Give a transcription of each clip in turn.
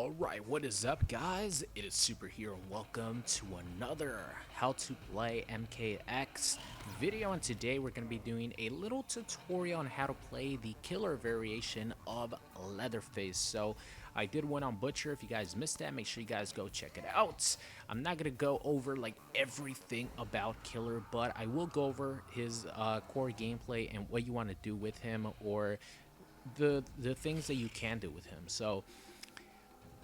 Alright, what is up guys? It is Super here and welcome to another how to play MKX video, and today we're going to be doing a little tutorial on how to play the killer variation of Leatherface. So I did one on Butcher. If you guys missed that, make sure you guys go check it out. I'm not going to go over like everything about Killer, but I will go over his core gameplay and what you want to do with him, or the things that you can do with him. So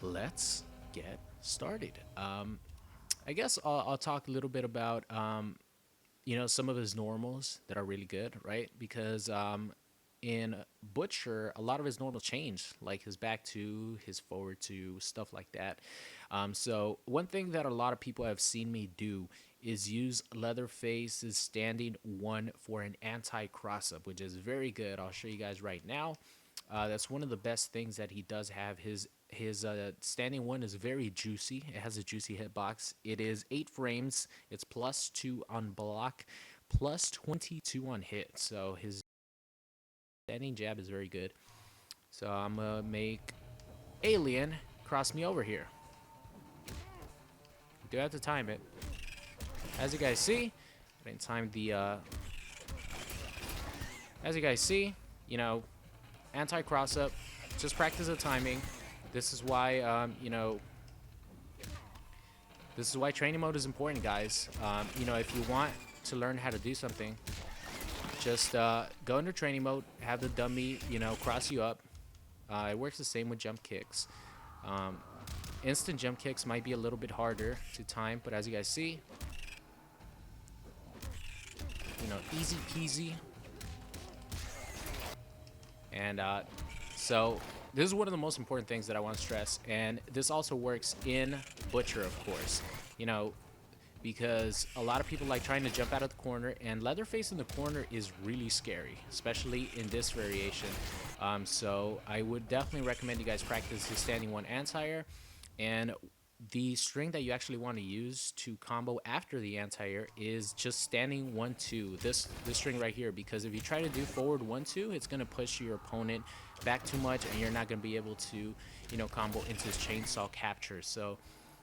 let's get started. I guess I'll talk a little bit about some of his normals that are really good, right? Because in Butcher, a lot of his normals change, like his back two, his forward two, stuff like that. So one thing that a lot of people have seen me do is use Leatherface's standing one for an anti-cross-up, which is very good. I'll show you guys right now. That's one of the best things that he does have. His standing one is very juicy. It has a juicy hitbox. It is 8 frames. It's +2 on block, +22 on hit. So his standing jab is very good. So I'm gonna make Alien cross me over here. Do have to time it. As you guys see, I didn't time the. As you guys see, anti-cross up. Just practice the timing. This is why, this is why training mode is important, guys. If you want to learn how to do something, just go into training mode, have the dummy, cross you up. It works the same with jump kicks. Instant jump kicks might be a little bit harder to time, but as you guys see, easy peasy. And so this is one of the most important things that I want to stress, and this also works in Butcher, of course, because a lot of people like trying to jump out of the corner, and Leatherface in the corner is really scary, especially in this variation. So I would definitely recommend you guys practice his standing one anti-air, and the string that you actually want to use to combo after the anti-air is just standing 1-2, this string right here, because if you try to do forward 1-2, it's going to push your opponent back too much and you're not going to be able to combo into his chainsaw capture. So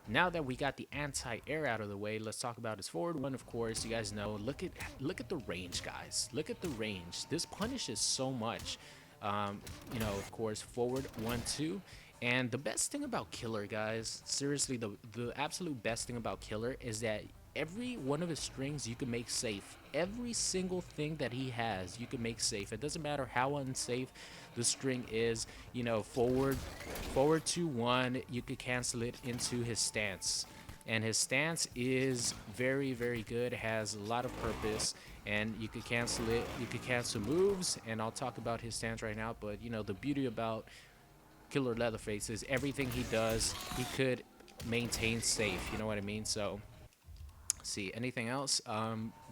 now that we got the anti-air out of the way, let's talk about his forward one. Of course, you guys know, look at the range, guys. Look at the range. This punishes so much. Of course, forward 1-2. And the best thing about Killer, guys, seriously, the absolute best thing about Killer is that every one of his strings you can make safe. Every single thing that he has, you can make safe. It doesn't matter how unsafe the string is. Forward 2-1, you could cancel it into his stance. And his stance is very, very good. It has a lot of purpose, and you could cancel it. You could cancel moves, and I'll talk about his stance right now. But, the beauty about Killer Leatherface is everything he does, he could maintain safe. You know what I mean? So, see, anything else?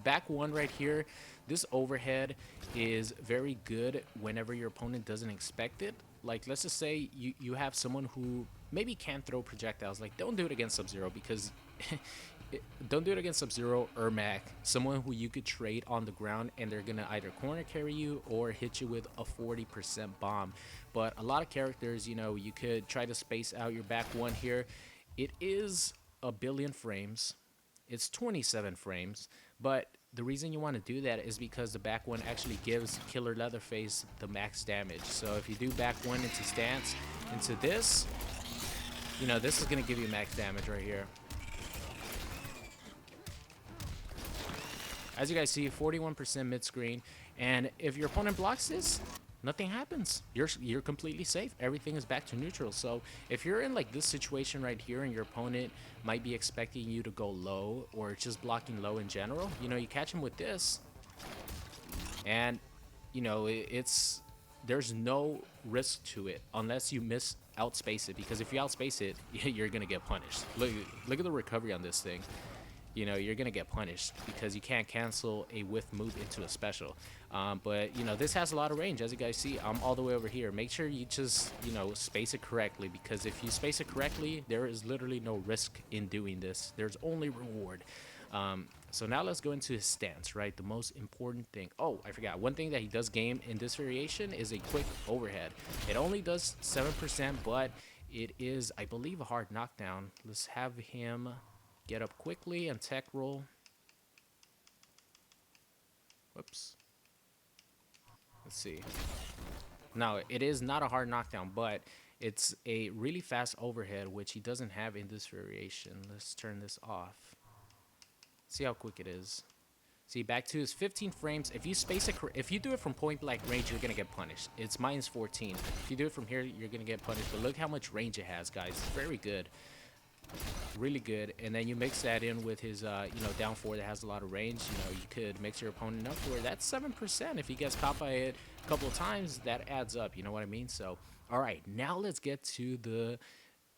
Back one right here. This overhead is very good whenever your opponent doesn't expect it. Like, let's just say you have someone who maybe can't throw projectiles. Like, don't do it against Sub-Zero, because don't do it against Sub-Zero or Mac, someone who you could trade on the ground and they're gonna either corner carry you or hit you with a 40% bomb. But a lot of characters, you could try to space out your back one here. It is a billion frames. It's 27 frames, but the reason you want to do that is because the back one actually gives Killer Leatherface the max damage. So if you do back one into stance, into this, this is gonna give you max damage right here. As you guys see, 41% mid-screen, and if your opponent blocks this, nothing happens. You're completely safe. Everything is back to neutral. So if you're in like this situation right here and your opponent might be expecting you to go low or just blocking low in general, you catch him with this, and there's no risk to it unless you outspace it, because if you outspace it, you're gonna get punished. Look at the recovery on this thing. You're gonna get punished because you can't cancel a whiff move into a special. But this has a lot of range. As you guys see, I'm all the way over here. Make sure you just space it correctly, because if you space it correctly, there is literally no risk in doing this. There's only reward. So now let's go into his stance, right? The most important thing. Oh, I forgot. One thing that he does game in this variation is a quick overhead. It only does 7%, but It is, I believe, a hard knockdown. Let's have him get up quickly and tech roll. Whoops. Let's see. No, it is not a hard knockdown, but it's a really fast overhead, which he doesn't have in this variation. Let's turn this off. See how quick it is. See, back to his 15 frames. If you space it, if you do it from point blank range, you're gonna get punished. It's minus 14. If you do it from here, you're gonna get punished. But look how much range it has, guys. It's very good, really good. And then you mix that in with his, down 4 that has a lot of range. You could mix your opponent up to where that's 7%. If he gets caught by it a couple of times, that adds up. You know what I mean? So, all right, now let's get to the,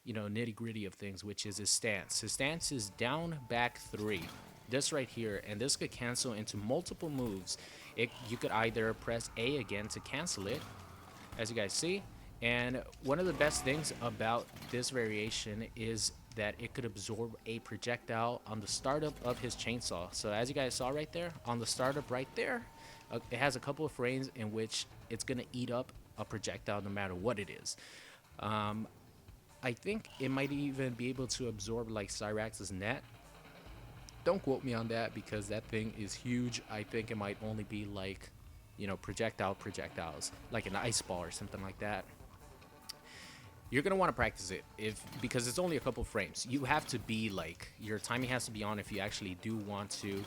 nitty gritty of things, which is his stance. His stance is down, back 3. This right here, and this could cancel into multiple moves. You could either press A again to cancel it, as you guys see. And one of the best things about this variation is that it could absorb a projectile on the startup of his chainsaw. So as you guys saw right there, on the startup right there, it has a couple of frames in which it's going to eat up a projectile no matter what it is. I think it might even be able to absorb like Cyrax's net. Don't quote me on that because that thing is huge. I think it might only be like, projectiles, like an ice ball or something like that. You're gonna want to practice it because it's only a couple frames. You have to be like, your timing has to be on if you actually do want to,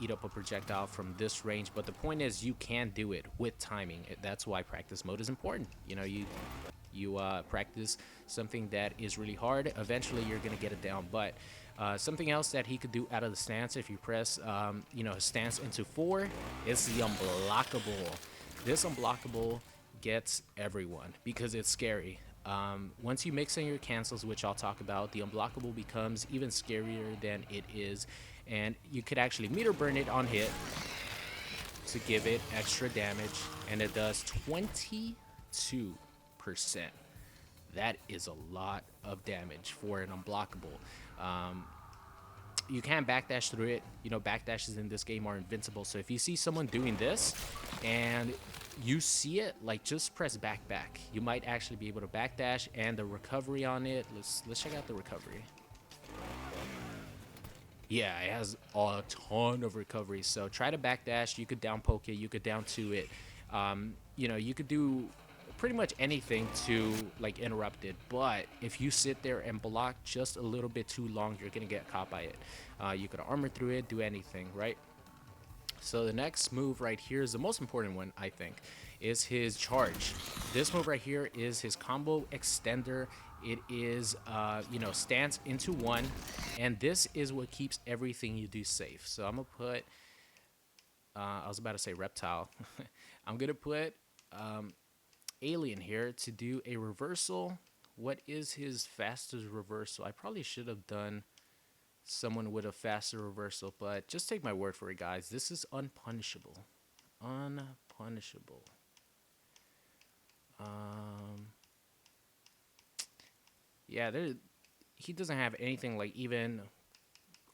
eat up a projectile from this range. But the point is, you can do it with timing. That's why practice mode is important. You practice something that is really hard. Eventually, you're gonna get it down, but. Something else that he could do out of the stance, if you press, his stance into 4, is the unblockable. This unblockable gets everyone because it's scary. Once you mix in your cancels, which I'll talk about, the unblockable becomes even scarier than it is. And you could actually meter burn it on hit to give it extra damage. And it does 22%. That is a lot of damage for an unblockable. You can backdash through it. Backdashes in this game are invincible. So if you see someone doing this and you see it, like, just press back. You might actually be able to backdash, and the recovery on it. Let's check out the recovery. Yeah, it has a ton of recovery. So try to backdash. You could down poke it. You could down 2 it. You could do pretty much anything to like interrupt it, but if you sit there and block just a little bit too long, you're gonna get caught by it. You could armor through it, do anything, right? So the next move right here is the most important one, I think, is his charge. This move right here is his combo extender. It is stance into 1, and this is what keeps everything you do safe. So I'm gonna put I was about to say reptile. I'm gonna put alien here to do a reversal. What is his fastest reversal? I probably should have done someone with a faster reversal, but just take my word for it, guys. This is unpunishable. Yeah, he doesn't have anything like even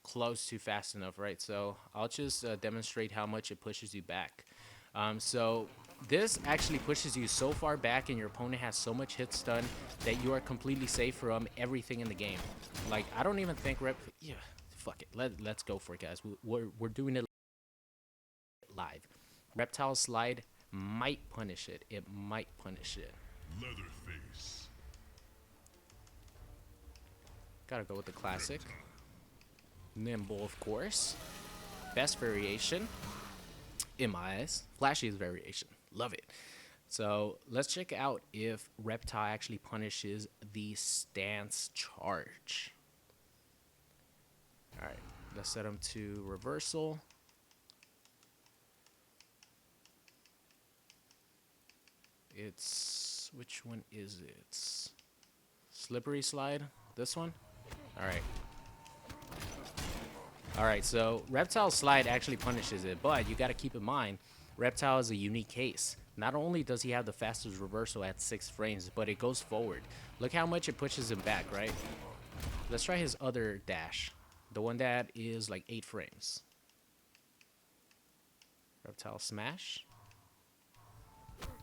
close to fast enough, right? So I'll just demonstrate how much it pushes you back. So this actually pushes you so far back, and your opponent has so much hit stun that you are completely safe from everything in the game. Like, I don't even think yeah, fuck it. Let's go for it, guys. We're doing it live. Reptile slide might punish it. It might punish it. Leatherface. Gotta go with the classic. Nimble, of course. Best variation in my eyes. Flashiest variation. Love it. So let's check out if Reptile actually punishes the stance charge. All right, let's set him to reversal. It's, which one is it? Slippery slide, this one? All right. All right, so Reptile slide actually punishes it, but you got to keep in mind, Reptile is a unique case. Not only does he have the fastest reversal at 6 frames, but it goes forward. Look how much it pushes him back, right? Let's try his other dash, the one that is like 8 frames. Reptile smash.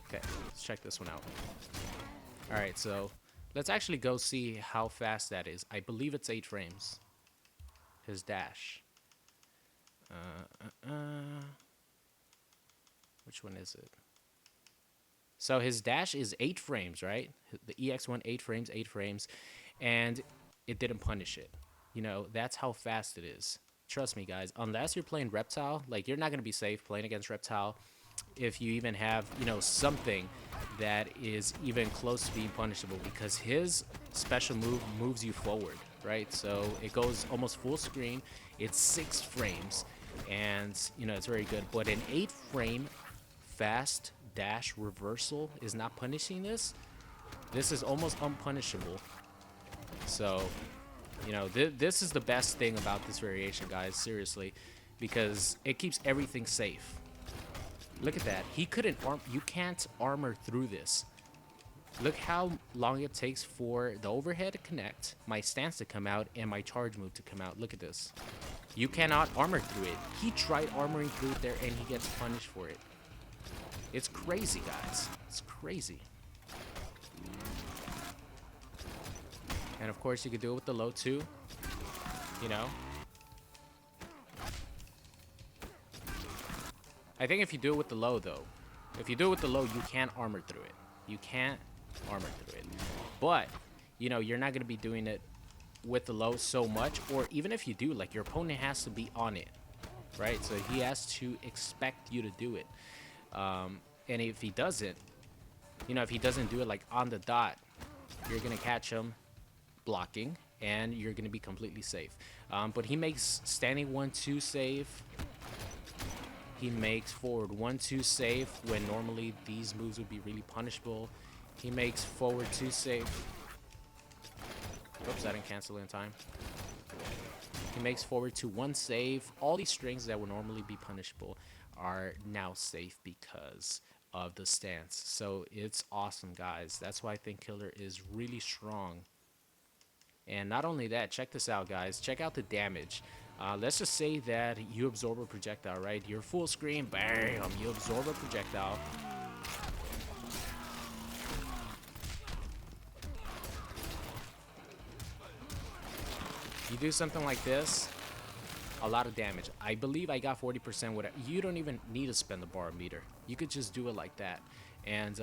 Okay, let's check this one out. All right, so Let's actually go see how fast that is. I believe it's 8 frames. His dash. Which one is it? So his dash is 8 frames, right? The EX1, 8 frames, 8 frames. And it didn't punish it. You know, that's how fast it is. Trust me, guys. Unless you're playing Reptile, like, you're not going to be safe playing against Reptile if you even have, you know, something that is even close to being punishable, because his special move moves you forward, right? So it goes almost full screen. It's 6 frames, and, you know, it's very good. But an 8 frame fast dash reversal is not punishing this. This is almost unpunishable. So, you know, this is the best thing about this variation, guys, seriously, because it keeps everything safe. Look at that. He couldn't you can't armor through this. Look how long it takes for the overhead to connect, my stance to come out, and my charge move to come out. Look at this. You cannot armor through it. He tried armoring through it there, and he gets punished for it. It's crazy, guys. It's crazy. And of course, you could do it with the low too. You know? I think if you do it with the low, though, if you do it with the low, you can't armor through it. You can't armor through it. But, you know, you're not going to be doing it with the low so much. Or even if you do, like, your opponent has to be on it, right? So he has to expect you to do it. And if he doesn't, you know, if he doesn't do it, like, on the dot, you're going to catch him blocking, and you're going to be completely safe. But he makes standing 1-2 safe. He makes forward 1-2 safe when normally these moves would be really punishable. He makes forward 2 safe. Oops, I didn't cancel in time. He makes forward 2-1 save. All these strings that would normally be punishable are now safe because of the stance. So it's awesome, guys. That's why I think Killer is really strong. And not only that, check this out, guys. Check out the damage. Let's just say that you absorb a projectile, right? You're full screen, bam, you absorb a projectile. You do something like this, a lot of damage. I believe I got 40% with it. You don't even need to spend the bar meter. You could just do it like that. And,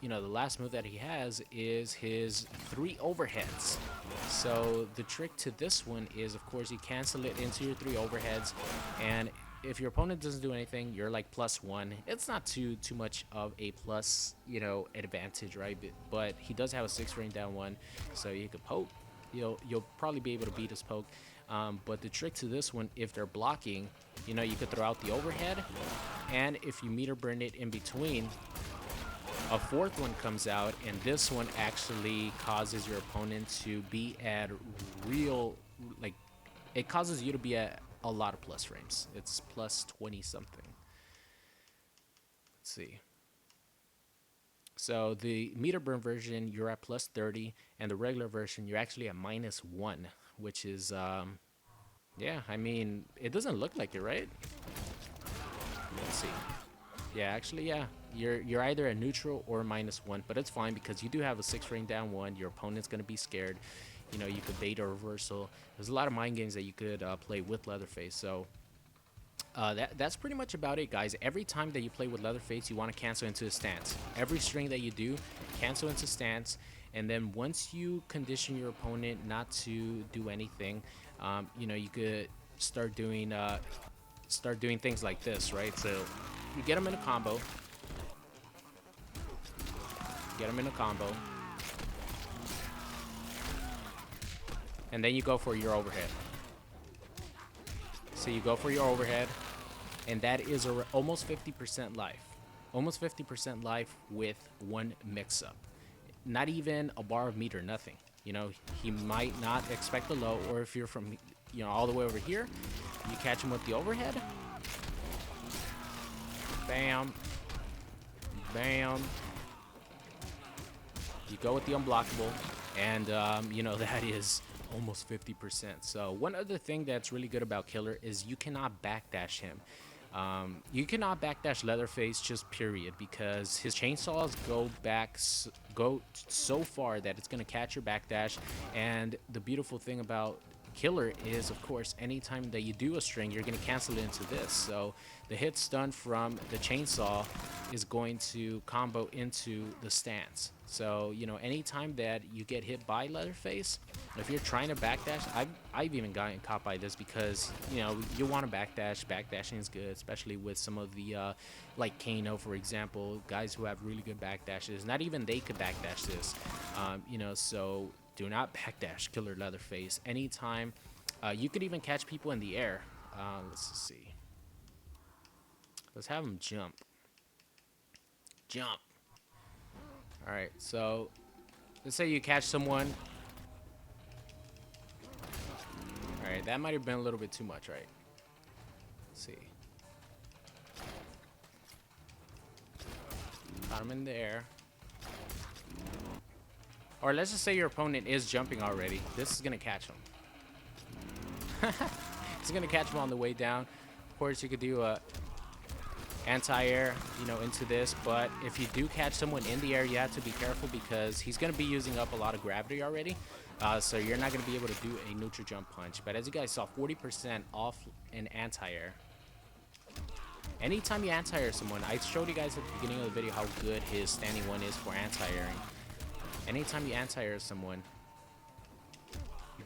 you know, the last move that he has is his 3 overheads. So the trick to this one is, of course, you cancel it into your 3 overheads. And if your opponent doesn't do anything, you're like +1. It's not too much of a plus, you know, advantage, right? But he does have a 6 frame down 1, so you could poke. You'll probably be able to beat his poke. But the trick to this one, if they're blocking, you know, you could throw out the overhead. And if you meter burn it in between, a 4th one comes out, and this one actually causes your opponent to be at real, like, it causes you to be at a lot of plus frames. It's plus 20 something. Let's see. So the meter burn version, you're at plus 30, and the regular version, you're actually at -1, which is, yeah, I mean, it doesn't look like it, right? Let's see. Yeah, actually, yeah. You're either a neutral or -1, but it's fine because you do have a 6 frame down 1. Your opponent's gonna be scared. You know, you could bait a reversal. There's a lot of mind games that you could play with Leatherface. So that's pretty much about it, guys. Every time that you play with Leatherface, you want to cancel into a stance. Every string that you do, cancel into stance. And then once you condition your opponent not to do anything, you know, you could start doing things like this, right? So you get them in a combo. Get them in a combo. And then you go for your overhead. So you go for your overhead, and that is almost 50% life. Almost 50% life with 1 mix-up. Not even a bar of meter, nothing. You know, he might not expect the low, or if you're from, you know, all the way over here, you catch him with the overhead. Bam. Bam. You go with the unblockable, and, you know, that is almost 50%. So one other thing that's really good about Killer is you cannot backdash him. You cannot backdash Leatherface, just period, because his chainsaws go so far that it's gonna catch your backdash. And the beautiful thing about Killer is, of course, anytime that you do a string, you're gonna cancel it into this. So the hit stun from the chainsaw is going to combo into the stance. So, you know, anytime that you get hit by Leatherface, if you're trying to backdash, I've even gotten caught by this because, you know, you want to backdash. Backdashing is good, especially with some of the, like Kano, for example, guys who have really good backdashes. Not even they could backdash this, you know, so do not backdash Killer Leatherface. Anytime, you could even catch people in the air. Let's see. Let's have him jump. Jump. All right, so let's say you catch someone. All right, that might have been a little bit too much, right? Let's see. Got him in the air. Or let's just say your opponent is jumping already. This is gonna catch him. It's gonna catch him on the way down. Of course, you could do a anti-air, you know, into this, but if you do catch someone in the air, you have to be careful because he's going to be using up a lot of gravity already, so you're not going to be able to do a neutral jump punch. But as you guys saw, 40% off an anti-air. Anytime you anti-air someone, I showed you guys at the beginning of the video how good his standing one is for anti-airing. Anytime you anti-air someone,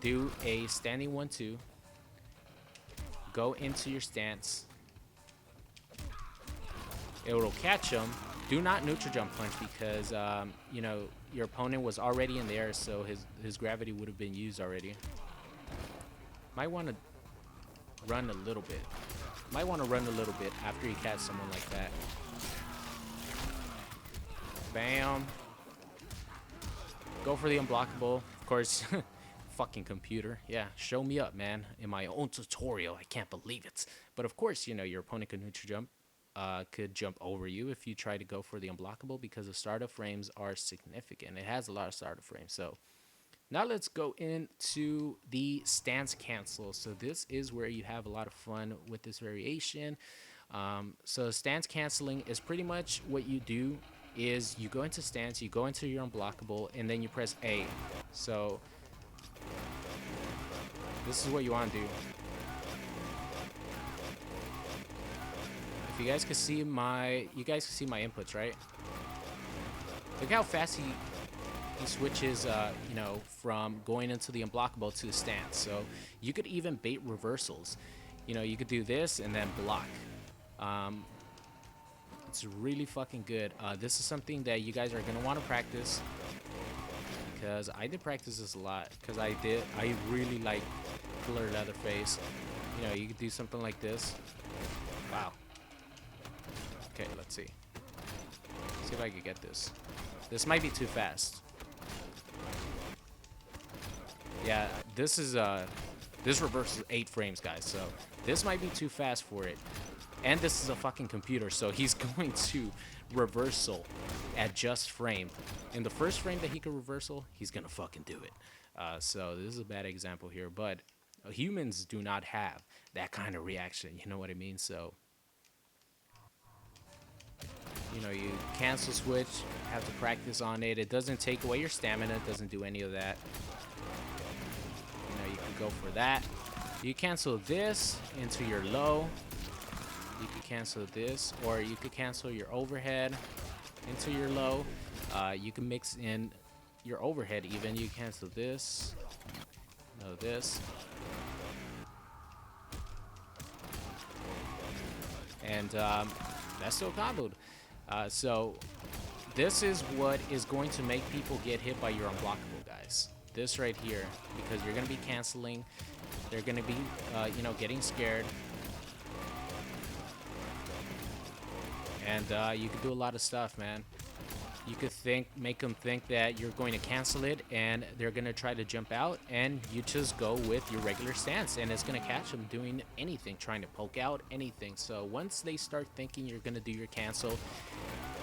do a standing 1-2, go into your stance. It will catch him. Do not neutral jump punch because, you know, your opponent was already in the air, so his gravity would have been used already. Might want to run a little bit. Might want to run a little bit after you catch someone like that. Bam. Go for the unblockable. Of course, fucking computer. Yeah, show me up, man. In my own tutorial. I can't believe it. But of course, you know, your opponent could neutral jump. Could jump over you if you try to go for the unblockable because the startup frames are significant. It has a lot of startup frames. So now let's go into the stance cancel. So this is where you have a lot of fun with this variation. So stance canceling is pretty much what you do is you go into stance, you go into your unblockable, and then you press A. So this is what you want to do. You guys can see my inputs, right? Look how fast he switches, you know, from going into the unblockable to the stance. So you could even bait reversals. You know, you could do this and then block. It's really fucking good. This is something that you guys are gonna want to practice because I did practice this a lot because I really like Killer Leatherface. You know, you could do something like this. Wow. Okay, let's see. See if I can get this. This might be too fast. Yeah, this is this reverses 8 frames, guys. So this might be too fast for it. And this is a fucking computer, so he's going to reversal at just frame. In the first frame that he could reversal, he's gonna fucking do it. So this is a bad example here, but humans do not have that kind of reaction. You know what I mean? So. You know, you cancel switch, have to practice on it. It doesn't take away your stamina, it doesn't do any of that. You know, you can go for that. You cancel this into your low. You could cancel this, or you could cancel your overhead into your low. You can mix in your overhead even. You cancel this, no this. And that's still comboed. So this is what is going to make people get hit by your unblockable, guys. This right here, because you're going to be canceling. They're going to be, you know, getting scared. And you could do a lot of stuff, man. You could make them think that you're going to cancel it and they're going to try to jump out, and you just go with your regular stance and it's going to catch them doing anything, trying to poke out, anything. So once they start thinking you're going to do your cancel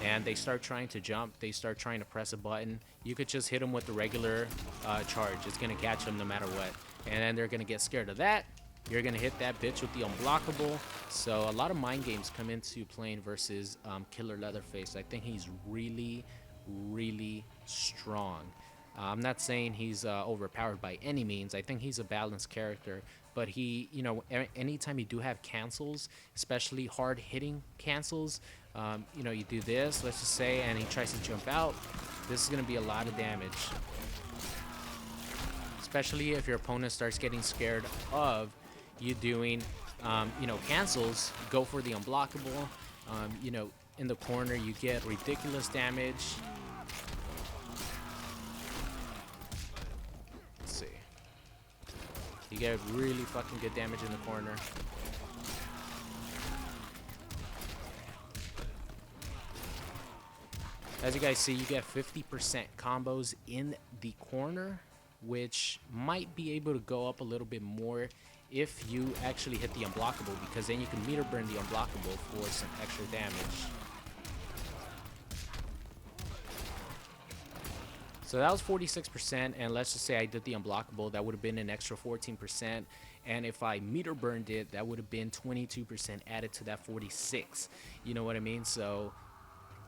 and they start trying to jump, they start trying to press a button, you could just hit them with the regular charge. It's going to catch them no matter what. And then they're going to get scared of that, you're gonna hit that bitch with the unblockable. So a lot of mind games come into playing versus Killer Leatherface. I think he's really, really strong. I'm not saying he's overpowered by any means. I think he's a balanced character, but he, you know, anytime you do have cancels, especially hard hitting cancels, you know, you do this, let's just say, and he tries to jump out, this is going to be a lot of damage. Especially if your opponent starts getting scared of you doing, you know, cancels, go for the unblockable. You know, in the corner, you get ridiculous damage. Let's see. You get really fucking good damage in the corner. As you guys see, you get 50% combos in the corner, which might be able to go up a little bit more if you actually hit the unblockable, because then you can meter burn the unblockable for some extra damage. So that was 46%, and let's just say I did the unblockable, that would have been an extra 14%, and if I meter burned it, that would have been 22% added to that 46. You know what I mean? So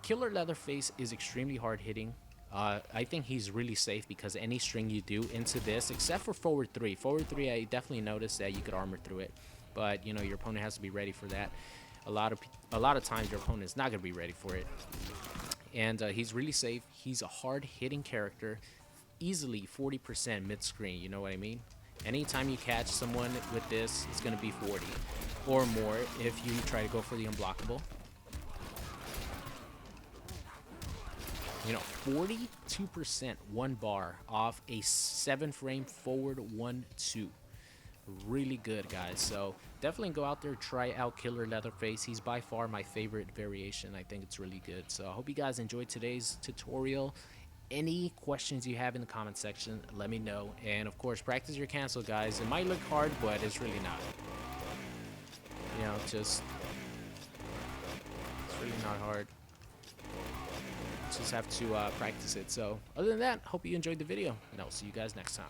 Killer Leatherface is extremely hard hitting. I think he's really safe because any string you do into this, except for forward 3. Forward 3, I definitely noticed that you could armor through it, but you know, your opponent has to be ready for that. A lot of times your opponent is not going to be ready for it. And he's really safe. He's a hard hitting character, easily 40% mid screen. You know what I mean? Anytime you catch someone with this, it's going to be 40 or more if you try to go for the unblockable. You know, 42% one bar off a 7-frame forward 1-2. Really good, guys. So definitely go out there, try out Killer Leatherface. He's by far my favorite variation. I think it's really good. So I hope you guys enjoyed today's tutorial. Any questions you have in the comment section, let me know. And of course, practice your cancel, guys. It might look hard, but it's really not. You know, it's really not hard. Just have to practice it. So other than that, hope you enjoyed the video, and I'll see you guys next time.